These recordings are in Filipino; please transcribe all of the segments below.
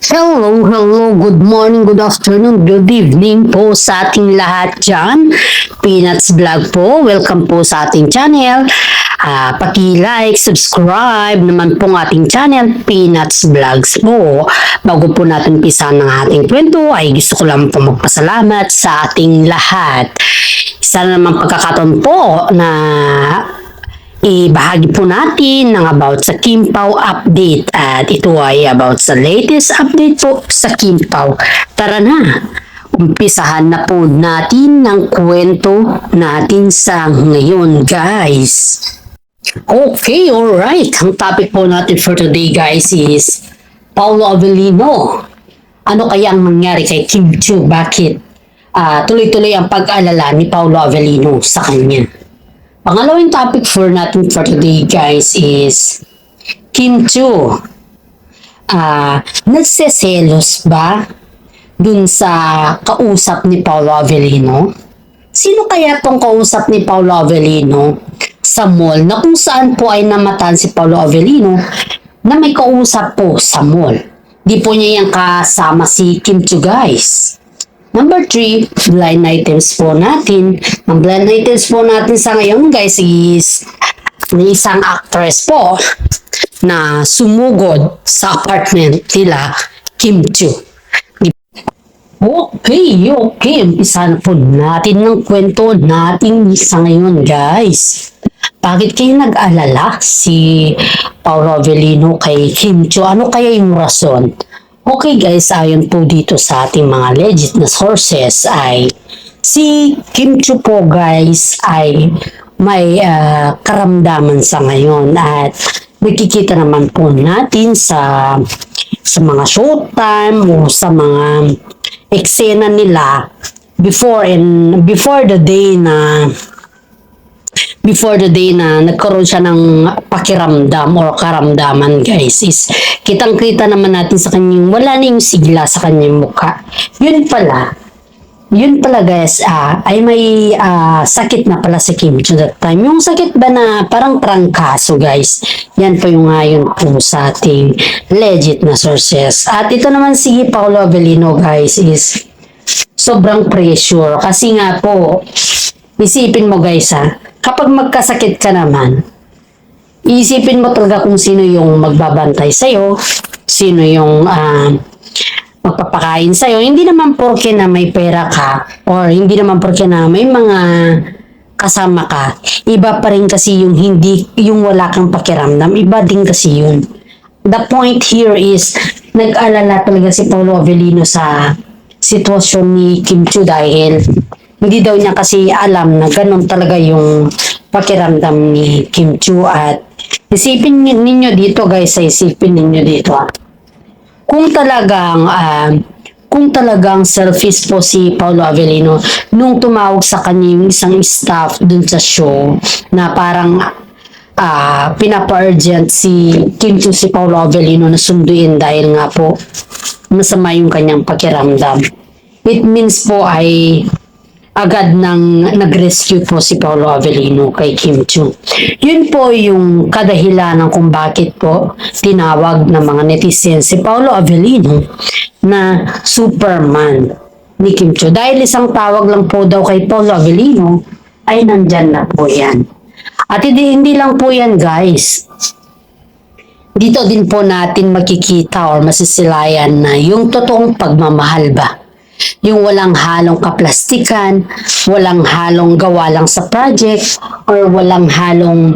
Hello, good morning, good afternoon, good evening po sa ating lahat dyan. Peanuts Vlog po, welcome po sa ating channel. Paki-like, subscribe naman po ng ating channel, Peanuts Vlogs po. Bago po natin umpisahan ng ating kwento, ay gusto ko lang po magpasalamat sa ating lahat. Isa na naman pagkakataon po na ibahagi po natin ng about sa Kim Pao update at ito ay about sa latest update po sa Kim Pao. Tara na, umpisahan na po natin ng kwento natin sa ngayon, guys. Okay, alright. Ang topic po natin for today, guys, is Paolo Avellino. Ano kaya ang nangyari kay Kim Chiu? Bakit tuloy-tuloy ang pag-alala ni Paolo Avellino sa kanya? Pangalawang topic for natin for today, guys, is Kim Chiu. Nagseselos ba dun sa kausap ni Paolo Avellino? Sino kaya tong kausap ni Paolo Avellino sa mall na kung saan po ay namatan si Paolo Avellino na may kausap po sa mall? Di po niya yung kasama si Kim Chiu, guys. Number 3, blind items po natin. Ang blind items po natin sa ngayon, guys, is isang actress po na sumugod sa apartment nila Kim Chiu. Okay. Umpisa na po natin ng kwento natin sa ngayon, guys. Bakit kayo nag-alala si Paolo Avellino kay Kim Chiu? Ano kaya yung rason? Okay, guys, ayon po dito sa ating mga legit na sources ay si Kim Chiu po, guys, ay may karamdaman sa ngayon at nakikita naman po natin sa mga showtime o sa mga eksena nila before the day na nagkaroon siya ng pakiramdam or karamdaman, guys, is kitang-kita naman natin sa kanyang wala na yung sigla sa kanyang mukha. Yun pala, guys, ay may sakit na pala si Kim Chiu that time. Yung sakit ba na parang trangkaso, guys? Yan po yung ngayon po sa ating legit na sources. At ito naman si Paolo Avellino, guys, is sobrang pressure. Kasi nga po, isipin mo, guys, kapag magkasakit ka naman, iisipin mo talaga kung sino yung magbabantay sa'yo, sino yung magpapakain sa'yo. Hindi naman porke na may pera ka or hindi naman porke na may mga kasama ka. Iba pa rin kasi yung wala kang pakiramdam. Iba din kasi yun. The point here is, nag-alala talaga si Paolo Avellino sa sitwasyon ni Kim Chiu dahil hindi daw niya kasi alam na ganun talaga yung pakiramdam ni Kim Chiu. At isipin ninyo dito, guys, isipin ninyo dito. Kung talagang selfish po si Paolo Avellino nung tumawag sa kanya yung isang staff dun sa show na parang pinapa-urgent si Kim Chiu si Paolo Avellino na sunduin dahil nga po masama yung kanyang pakiramdam. It means po ay agad nag-rescue po si Paolo Avellino kay Kim Chiu. Yun po yung kadahilanan kung bakit po tinawag ng mga netizens si Paolo Avellino na Superman ni Kim Chiu. Dahil isang tawag lang po daw kay Paolo Avellino ay nandyan na po yan. At hindi lang po yan, guys. Dito din po natin makikita or masisilayan na yung totoong pagmamahal ba. Yung walang halong kaplastikan, walang halong gawa lang sa project, or walang halong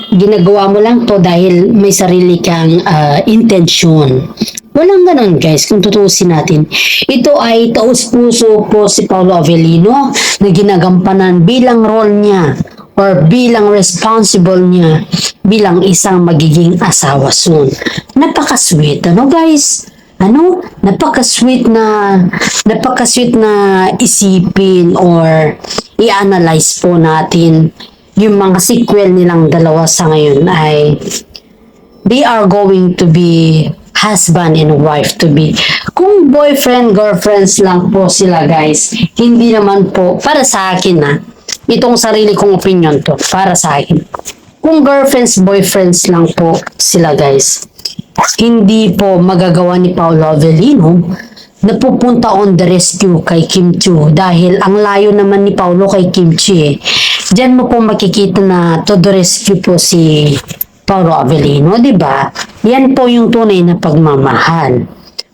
ginagawa mo lang to dahil may sarili kang intensyon. Walang ganun, guys, kung tutuusin natin. Ito ay taus-puso po si Paolo Avellino na ginagampanan bilang role niya or bilang responsible niya bilang isang magiging asawa soon. Napaka-sweet, guys? Napaka-sweet na isipin or i-analyze po natin yung mga sequel nilang dalawa sa ngayon ay they are going to be husband and wife to be. Kung boyfriend, girlfriends lang po sila, guys, hindi naman po, para sa akin itong sarili kong opinion to, para sa akin. Kung girlfriends, boyfriends lang po sila, guys, hindi po magagawa ni Paolo Avellino na pupunta on the rescue kay Kim Chiu dahil ang layo naman ni Paolo kay Kim Chiu eh. Diyan mo po makikita na to the rescue po si Paolo Avellino, di ba? Yan po yung tunay na pagmamahal.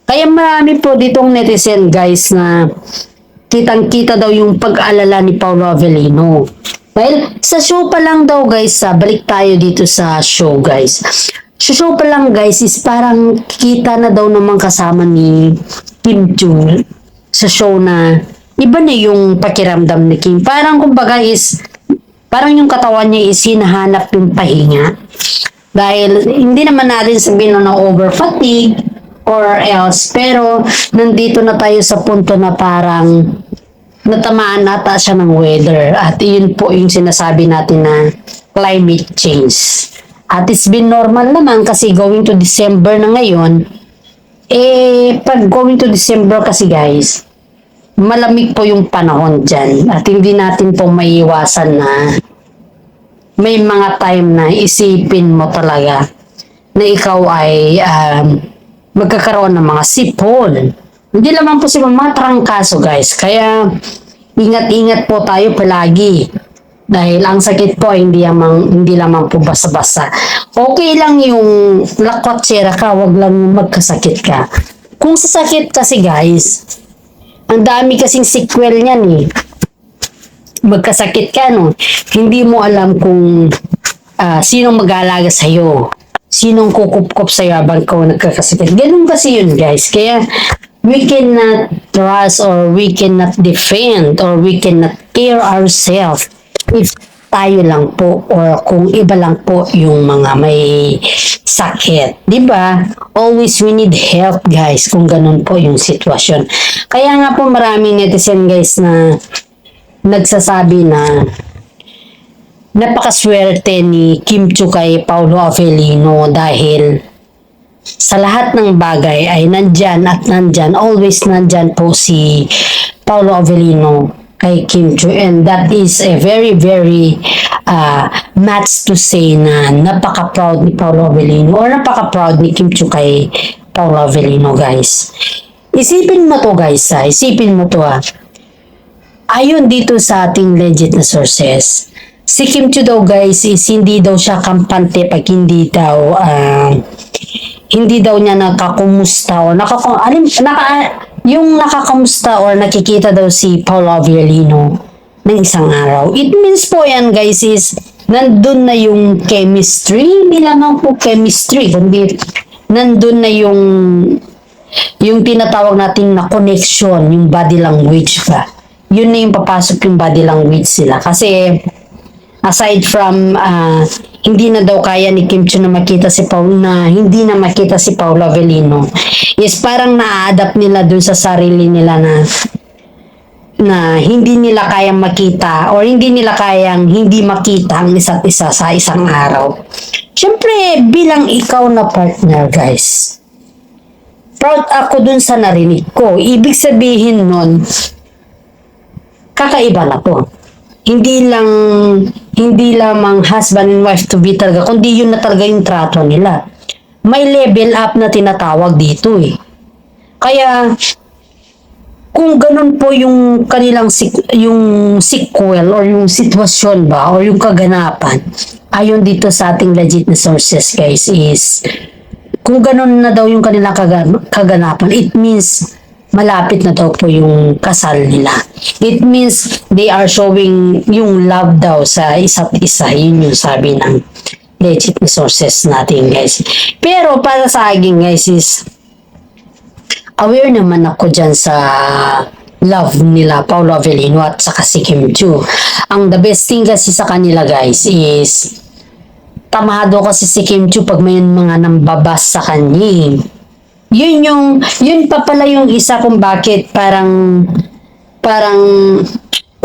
Kaya marami po ditong netizen guys na kitang-kita daw yung pag-alala ni Paolo Avellino. Well, sa show pa lang daw guys, balik tayo dito sa show guys. Sa show pa lang guys is parang kita na daw naman kasama ni Kim Chiu sa show na iba na yung pakiramdam ni Kim. Parang kumbaga is, parang yung katawan niya is hinahanap yung pahinga. Dahil hindi naman natin sabihin na over fatigue or else, pero nandito na tayo sa punto na parang natamaan nata siya ng weather. At yun po yung sinasabi natin na climate change. At it's been normal naman kasi going to December na ngayon, pag going to December kasi guys, malamig po yung panahon dyan. At hindi natin po maiiwasan na may mga time na isipin mo talaga na ikaw ay magkakaroon ng mga sipon. Hindi naman po si mga trangkaso guys. Kaya ingat-ingat po tayo palagi. Dahil ang sakit po hindi lamang po basta-basta. Okay lang yung lakwatsera ka, wag lang magkasakit ka. Kung sa sakit kasi guys, ang dami kasing sequel niyan eh. Magkasakit ka no, hindi mo alam kung sinong mag-aalaga sa'yo. Sinong kukup-kup sa'yo habang ikaw nagkakasakit. Ganun kasi yun guys. Kaya we cannot trust or we cannot defend or we cannot care ourselves if tayo lang po or kung iba lang po yung mga may sakit. Diba? Always we need help guys kung ganun po yung sitwasyon. Kaya nga po maraming netizen guys na nagsasabi na napakaswerte ni Kim Chiu kay Paolo Avellino dahil sa lahat ng bagay ay nandyan at nandyan, always nandyan po si Paolo Avellino kay Kim Chiu, and that is a very much to say na napaka-proud ni Paolo Avellino or napaka-proud ni Kim Chiu kay Paolo Avellino guys. Isipin mo to guys isipin mo to ayon dito sa ating legit na sources, si Kim Chiu daw guys is hindi daw siya kampante pag hindi daw niya nakakumusta o yung nakakamusta or nakikita daw si Paolo Avellino ng isang araw. It means po yan guys is nandun na yung chemistry, hindi lamang po chemistry, kundi nandun na yung tinatawag natin na connection, yung body language ba. Yun na yung papasok yung body language sila. Kasi aside from hindi na daw kaya ni Kim Chiu na makita si hindi na makita si Paolo Avellino, is parang na-adapt nila dun sa sarili nila na hindi nila kayang makita or hindi nila kayang hindi makita ang isa't isa sa isang araw. Siyempre, bilang ikaw na partner guys, proud ako dun sa narinig ko. Ibig sabihin nun, kakaiba na to. Hindi lamang husband and wife to be talaga, kundi yun na talaga yung trato nila. May level up na tinatawag dito eh. Kaya, kung ganun po yung kanilang yung sequel or yung sitwasyon ba or yung kaganapan, ayon dito sa ating legit na sources guys is, kung ganun na daw yung kanilang kaganapan, it means malapit na daw po yung kasal nila. It means they are showing yung love daw sa isa't isa. Yun yung sabi ng legit na sources natin guys. Pero para sa akin guys is aware naman ako dyan sa love nila Paolo Avellino at saka si Kim Chiu. Ang the best thing kasi sa kanila guys is tamado kasi si Kim Chiu pag may mga nambabas sa kanya. Yun pa pala yung isa kung bakit parang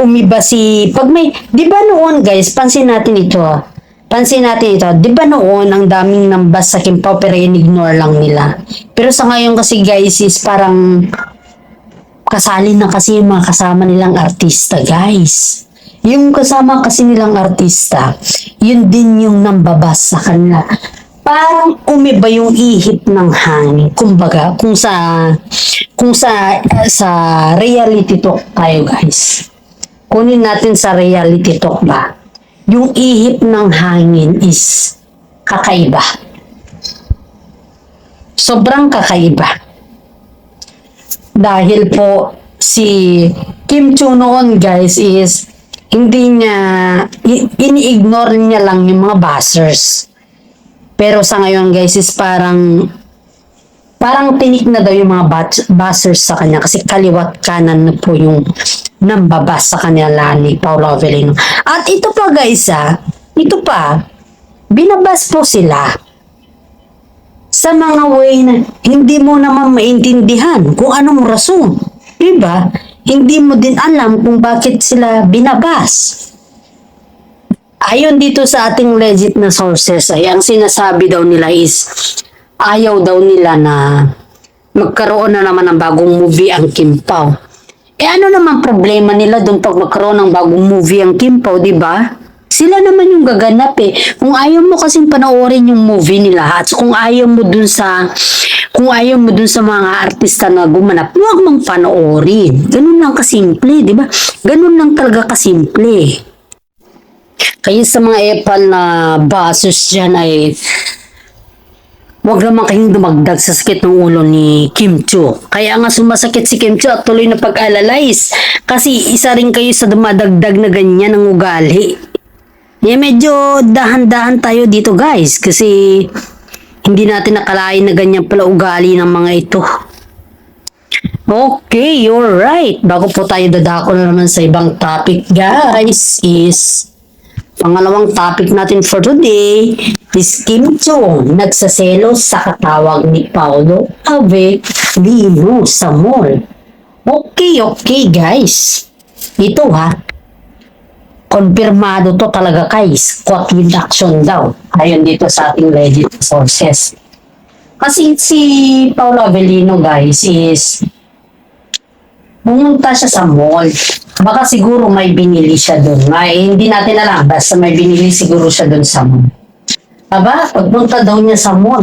umiba pag may, di ba noon guys, pansin natin ito, di ba noon ang daming nambas sa Kim Pao pero in-ignore lang nila. Pero sa ngayon kasi guys is parang kasali na kasi yung mga kasama nilang artista guys. Yung kasama kasi nilang artista, yun din yung nambabas sa kanila. parang umiba yung ihip ng hangin. Kumbaga, sa reality talk tayo guys. Kunin natin sa reality talk ba? Yung ihip ng hangin is kakaiba. Sobrang kakaiba. Dahil po si Kim Chu noon guys is hindi niya, ini-ignore niya lang yung mga buzzers. Pero sa ngayon guys is parang tinik na daw yung mga buzzers sa kanya kasi kaliwat kanan na po yung nambabas sa kanila ni Paolo Avellino. At ito pa guys ito pa, binabas po sila sa mga way na hindi mo naman maintindihan kung anong rason. Diba? Hindi mo din alam kung bakit sila binabas. Ayon dito sa ating legit na sources ay ang sinasabi daw nila is ayaw daw nila na magkaroon na naman ng bagong movie ang Kim Pao. Ano naman problema nila doon pag magkaroon ng bagong movie ang Kim Pao, di ba? Sila naman yung gaganap eh. Kung ayaw mo kasing panoorin yung movie nila at kung ayaw mo dun sa mga artista na gumanap, huwag mong panoorin. Ganun lang kasimple, di ba? Ganun lang talaga kasimple. Kaya sa mga epal na buzzers dyan ay wag naman kayong dumagdag sa sakit ng ulo ni Kim Chu. Kaya nga sumasakit si Kim Chu at tuloy na pag-analyze. Kasi isa rin kayo sa dumadagdag na ganyan ng ugali. Medyo dahan-dahan tayo dito guys. Kasi hindi natin nakalain na ganyan pala ugali ng mga ito. Okay, you're right. Bago po tayo dadako na naman sa ibang topic guys is pangalawang topic natin for today is Kim Chu nagsaselos sa katawag ni Paolo Avellino sa mall. Okay guys. Ito konfirmado to talaga guys. Caught with action daw. Ayon dito sa ating legit sources. Kasi si Paolo Avellino guys is pumunta siya sa mall. Baka siguro may binili siya doon. Hindi natin alam. Basta may binili siguro siya doon sa mall. Pagpunta daw niya sa mall,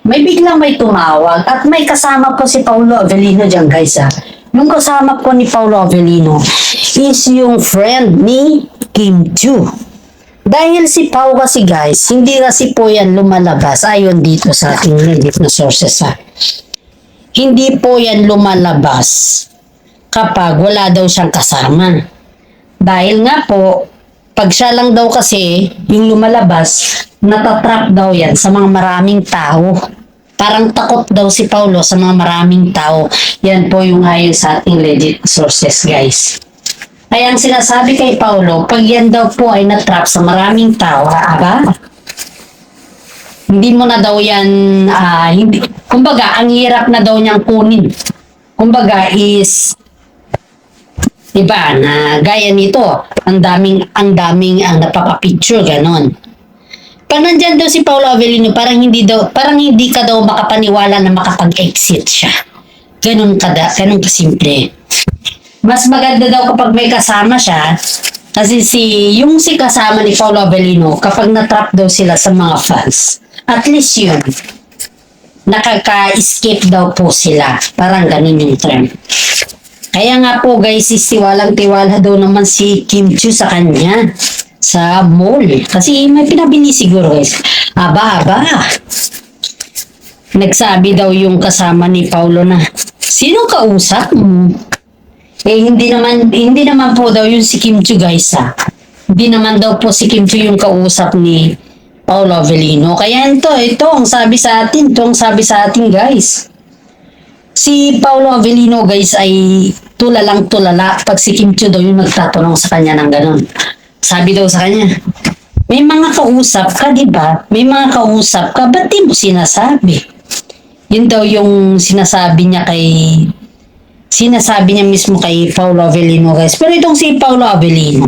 may biglang may tumawag at may kasama po si Paolo Avellino dyan guys Yung kasama po ni Paolo Avellino is yung friend ni Kim Chu. Dahil si Pao kasi guys, hindi kasi po yan lumalabas ayon dito sa ating legit na sources Hindi po yan lumalabas kapag wala daw siyang kasama. Dahil nga po, pag siya lang daw kasi yung lumalabas, natatrap daw yan sa mga maraming tao. Parang takot daw si Paulo sa mga maraming tao. Yan po yung ayon sa ating legit sources guys. Kaya ang sinasabi kay Paulo, pag yan daw po ay natrap sa maraming tao, hindi mo na daw yan, kumbaga, ang hirap na daw niyang kunin. Kumbaga is, diba, na gaya nito, ang daming ang napapapicture, ganon. Pag nandyan daw si Paolo Avellino, parang hindi ka daw makapaniwala na makapag-exit siya. Ganon kasimple. Mas maganda daw kapag may kasama siya, kasi yung kasama ni Paolo Avellino, kapag natrap daw sila sa mga fans, at least yun, nakaka-escape daw po sila. Parang ganun yung trend. Kaya nga po guys, tiwalang-tiwala daw naman si Kim Chu sa kanya sa mall. Kasi may pinabili siguro guys. Nagsabi daw yung kasama ni Paulo na, sino kausap mo? Hindi naman po daw yung si Kim Chu guys Hindi naman daw po si Kim Chu yung kausap ni Paolo Avellino. Kaya ito ang sabi sa atin guys. Si Paolo Avellino guys ay tulalang tulala pag si Kim Chu daw yung nagtatanong sa kanya ng ganun. Sabi daw sa kanya, may mga kausap ka, di ba? May mga kausap ka, ba't di mo sinasabi? Yun daw yung sinasabi niya mismo kay Paolo Avellino guys. Pero itong si Paolo Avellino,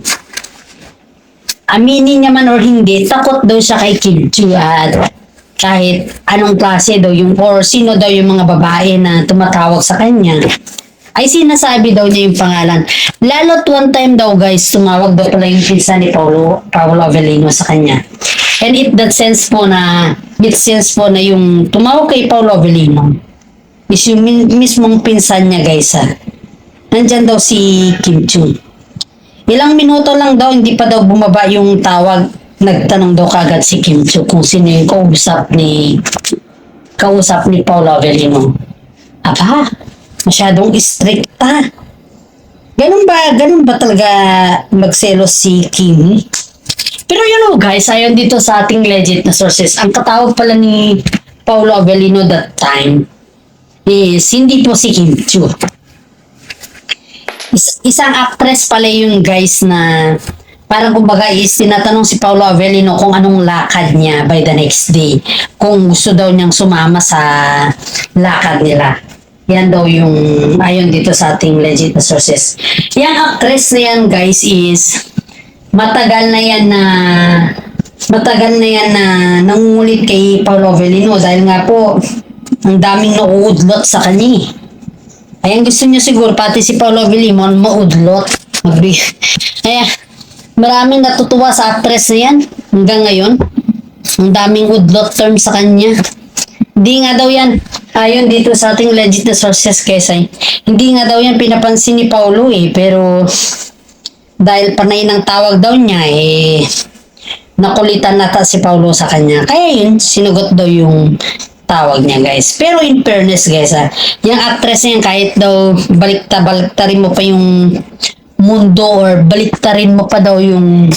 aminin niya man or hindi, takot daw siya kay Kim Chu at kahit anong klase daw or sino daw yung mga babae na tumatawag sa kanya, ay sinasabi daw niya yung pangalan. Lalo't one time daw guys, tumawag daw pala yung pinsan ni Paolo Avellino sa kanya. And it sense po na yung tumawag kay Paolo Avellino is yung mismong pinsan niya guys nandyan daw si Kim Chu. Ilang minuto lang daw, hindi pa daw bumaba yung tawag. Nagtanong daw kagad si Kim Chu kung sino yung kausap ni Paolo Avellino. Aba, masyadong stricta. Ganun ba talaga magselos si Kim? Pero guys, ayon dito sa ating legit na sources, ang katawag pala ni Paolo Avellino that time is hindi po si Kim Chu. Isang actress pala yung guys na parang kumbaga is tinatanong si Paolo Avellino kung anong lakad niya by the next day. Kung gusto daw niyang sumama sa lakad nila. Yan daw yung ayon dito sa ating legit na sources. Yung actress na yan guys is matagal na yan na nangungulit kay Paolo Avellino dahil nga po ang daming nauudlot sa kanya. Ayan gusto niya siguro pati si Paolo Avellino maudlot. Kaya maraming natutuwa sa actress na yan hanggang ngayon. Ang daming udlot term sa kanya. Hindi nga daw yan, ayon dito sa ating legit na sources Kesay, hindi nga daw yan pinapansin ni Paolo pero dahil panay ng tawag daw niya nakulitan nata si Paolo sa kanya. Kaya yun, sinugot daw yung tawag niya guys. Pero in fairness guys yung actress niya kahit daw baliktarin mo pa yung mundo or baliktarin mo pa daw yung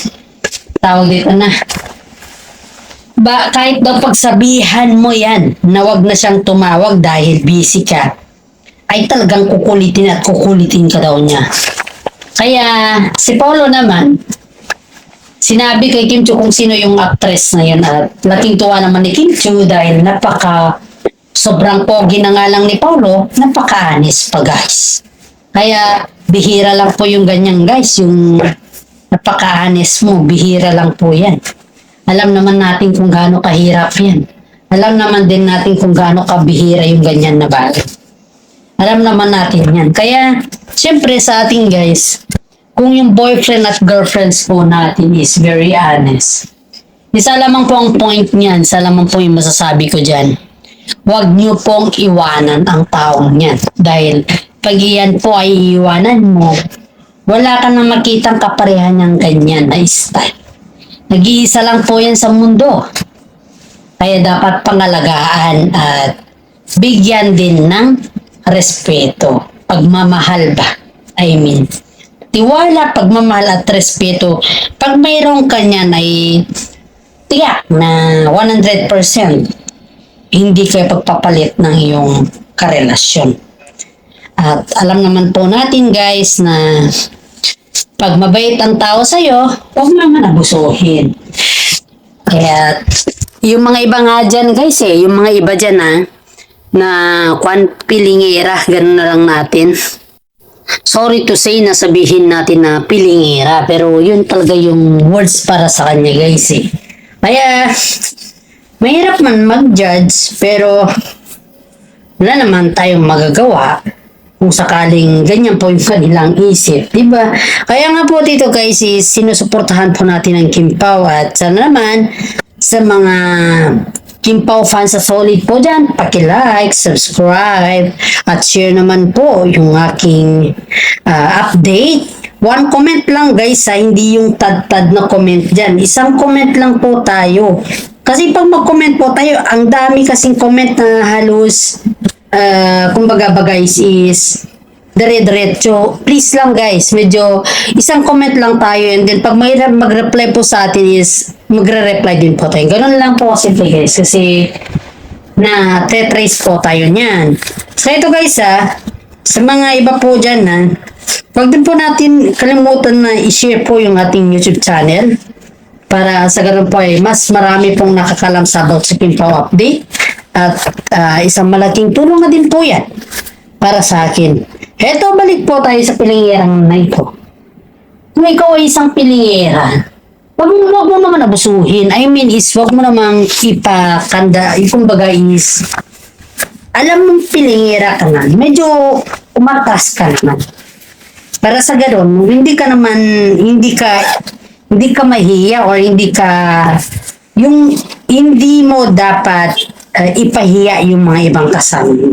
tawag dito na kahit daw pagsabihan mo yan na wag na siyang tumawag dahil busy ka, ay talagang kukulitin ka daw niya. Kaya si Paolo naman sinabi kay Kim Chu kung sino yung actress na yun at laking tuwa naman ni Kim Chu dahil sobrang pogi na nga lang ni Paolo, napaka-anis pa guys. Kaya bihira lang po yung ganyan guys, yung napaka-anis mo, bihira lang po yan. Alam naman natin kung gaano kahirap yan. Alam naman din natin kung gaano kabihira yung ganyan na bagay. Alam naman natin yan. Kaya, syempre sa ating guys, kung yung boyfriend at girlfriends po natin is very honest, isa lamang po ang point niyan, isa lamang po yung masasabi ko dyan. Huwag niyo pong iwanan ang taong yan. Dahil pag iyan po ay iwanan mo, wala ka na makitang kaparehan ng ganyan na style. Nag-iisa lang po yan sa mundo. Kaya dapat pangalagaan at bigyan din ng respeto. Pagmamahal ba? I mean, tiwala, pagmamahal at respeto. Pag mayroong kanyan ay tiyak na 100% hindi kayo pagpapalit ng iyong karelasyon. At alam naman po natin guys na pag mabait ang tao sa'yo, huwag naman abusuhin. Kaya, yung mga iba nga dyan guys yung mga iba dyan na pilingera, ganun na lang natin. Sorry to say na sabihin natin na pilingera, pero yun talaga yung words para sa kanya guys Kaya, mahirap man mag-judge, pero wala naman tayong magagawa kung sakaling ganyan po yung kanilang isip, diba? Kaya nga po dito guys, sinusuportahan po natin ang Kim Pao at sana naman sa mga Kim Pao fans sa solid po dyan, paki-like, subscribe, at share naman po yung aking update. One comment lang guys hindi yung tad-tad na comment dyan. Isang comment lang po tayo. Kasi pag mag-comment po tayo, ang dami kasing comment na halos kumbaga ba guys is dire-diretso. Please lang guys, medyo isang comment lang tayo and then pag may mag-reply po sa atin is magre-reply din po tayo. Ganun lang po simple guys kasi na trace po tayo niyan. So ito guys sa mga iba po dyan wag din po natin kalimutan na i-share po yung ating YouTube channel para sa ganun po ay mas marami pong nakakalam sa about sa Kim Pao update. At isang malaking tulong na din po yan para sa akin. Eto, balik po tayo sa pilingerang na ito. Kung ikaw ay isang pilingera, wag mo naman abusuhin. I mean is, wag mo namang ipakanda. Kumbaga is, alam mong pilingera ka na. Medyo umatas ka naman. Para sa gano'n, hindi ka mahiya or hindi ka yung hindi mo dapat ipahiya yung mga ibang kasama mo.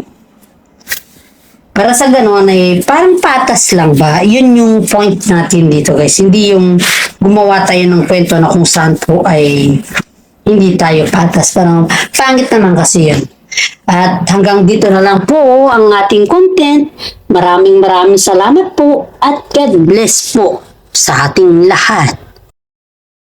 Para sa gano'n ay parang patas lang ba? Yun yung point natin dito guys. Hindi yung gumawa tayo ng kwento na kung saan po ay hindi tayo patas. Parang pangit naman kasi yun. At hanggang dito na lang po ang ating content. Maraming salamat po at God bless po sa ating lahat.